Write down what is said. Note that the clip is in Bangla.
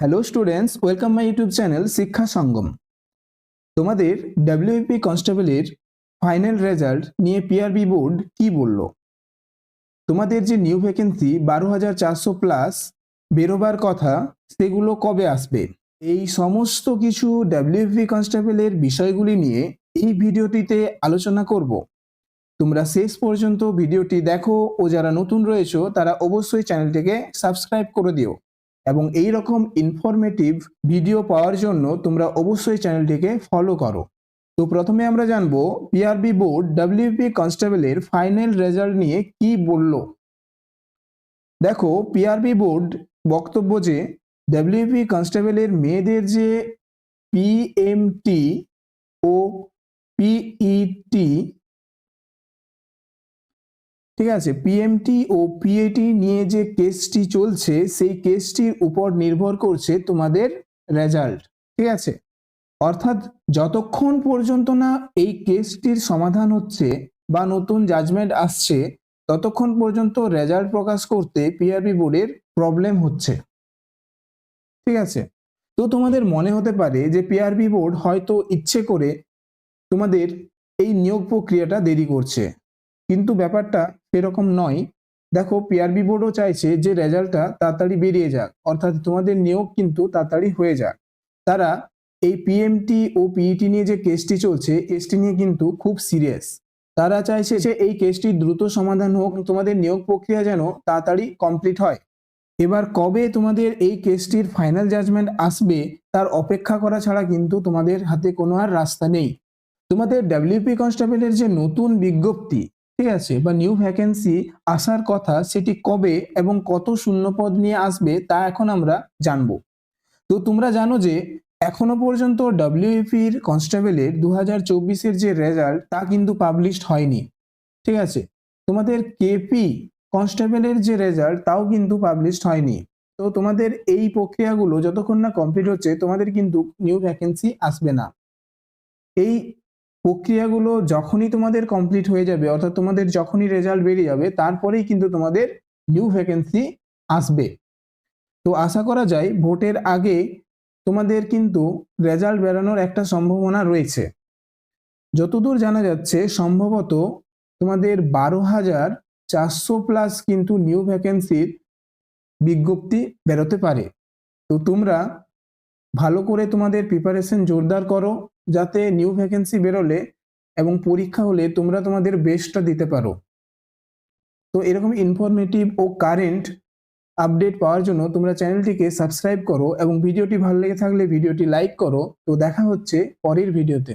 Hello students, welcome my YouTube channel শিক্ষা সঙ্গম। তোমাদের ডাব্লিউপি কনস্টেবলের ফাইনাল রেজাল্ট নিয়ে পিআরবি বোর্ড কি বলল? তোমাদের যে নিউ ভ্যাকেন্সি 12,400 প্লাস বেরোবার কথা, সেগুলো কবে আসবে? এই সমস্ত কিছু ডাব্লিউপি কনস্টেবলের বিষয়গুলি নিয়ে এই ভিডিওটিতে আলোচনা করব। তোমরা শেষ পর্যন্ত ভিডিওটি দেখো ও যারা নতুন রয়েছো তারা অবশ্যই চ্যানেলটিকে সাবস্ক্রাইব করে দিও এবং এই রকম ইনফরমেটিভ ভিডিও পাওয়ার জন্য তোমরা অবশ্যই চ্যানেলটিকে ফলো করো। তো প্রথমে আমরা জানবো পিআরবি বোর্ড ডাব্লিউপি কনস্টেবলের ফাইনাল রেজাল্ট নিয়ে কি বলল। দেখো, পিআরবি বোর্ড বক্তব্য যে ডাব্লিউপি কনস্টেবলের মেয়েদের যে পিএমটি ও পিইটি, ঠিক আছে, পিএমটি ও পিএটি নিয়ে যে কেসটি চলছে সেই কেসটির উপর নির্ভর করছে তোমাদের রেজাল্ট। ঠিক আছে, অর্থাৎ যতক্ষণ পর্যন্ত না এই কেসটির সমাধান হচ্ছে বা নতুন জাজমেন্ট আসছে ততক্ষণ পর্যন্ত রেজাল্ট প্রকাশ করতে পিআরবি বোর্ডের প্রবলেম হচ্ছে। ঠিক আছে, তো তোমাদের মনে হতে পারে যে পিআরবি বোর্ড হয়তো ইচ্ছে করে তোমাদের এই নিয়োগ প্রক্রিয়াটা দেরি করছে, কিন্তু ব্যাপারটা সেরকম নয়। দেখো, পিআরবি বোর্ডও চাইছে যে রেজাল্টটা তাড়াতাড়ি বেরিয়ে যাক, অর্থাৎ তোমাদের নিয়োগ কিন্তু তাড়াতাড়ি হয়ে যাক। তারা এই পিএমটি ও পিইটি নিয়ে যে কেসটি চলছে, কেসটি নিয়ে কিন্তু খুব সিরিয়াস। তারা চাইছে যে এই কেসটির দ্রুত সমাধান হোক, তোমাদের নিয়োগ প্রক্রিয়া যেন তাড়াতাড়ি কমপ্লিট হয়। এবার কবে তোমাদের এই কেসটির ফাইনাল জাজমেন্ট আসবে তার অপেক্ষা করা ছাড়া কিন্তু তোমাদের হাতে কোনো আর রাস্তা নেই। তোমাদের ডাব্লিউপি কনস্টেবলের যে নতুন বিজ্ঞপ্তি, ঠিক আছে, বা নিউ ভ্যাকেন্সি আসার কথা, সেটি কবে এবং কত শূন্যপদ নিয়ে আসবে তা এখন আমরা জানবো। তো তোমরা জানো যে এখনো পর্যন্ত ডাব্লিউপির কনস্টেবলের 2024-এর যে রেজাল্ট তা কিন্তু পাবলিশড হয়নি। ঠিক আছে, তোমাদের কেপি কনস্টেবলের যে রেজাল্ট তাও কিন্তু পাবলিশড হয়নি। তো তোমাদের এই প্রক্রিয়াগুলো যতক্ষণ না কমপ্লিট হচ্ছে তোমাদের কিন্তু নিউ ভ্যাকেন্সি আসবে না। এই প্রক্রিয়াগুলো যখনই তোমাদের কমপ্লিট হয়ে যাবে, অর্থাৎ তোমাদের যখনই রেজাল্ট বেরিয়ে যাবে তারপরেই কিন্তু তোমাদের নিউ ভ্যাকেন্সি আসবে। তো আশা করা যায় ভোটের আগে তোমাদের কিন্তু রেজাল্ট বেরানোর একটা সম্ভাবনা রয়েছে। যতদূর জানা যাচ্ছে সম্ভবত তোমাদের 12,400 প্লাস কিন্তু নিউ ভ্যাকেন্সির বিজ্ঞপ্তি বেরোতে পারে। তো তোমরা ভালো করে তোমাদের প্রিপারেশন জোরদার করো, যাতে নিউ ভ্যাকেন্সি বেরোলে এবং পরীক্ষা হলে তোমরা তোমাদের বেস্টটা দিতে পারো। তো এরকম ইনফরমেটিভ ও কারেন্ট আপডেট পাওয়ার জন্য তোমরা চ্যানেলটিকে সাবস্ক্রাইব করো এবং ভিডিওটি ভালো লেগে থাকলে ভিডিওটি লাইক করো। তো দেখা হচ্ছে পরের ভিডিওতে।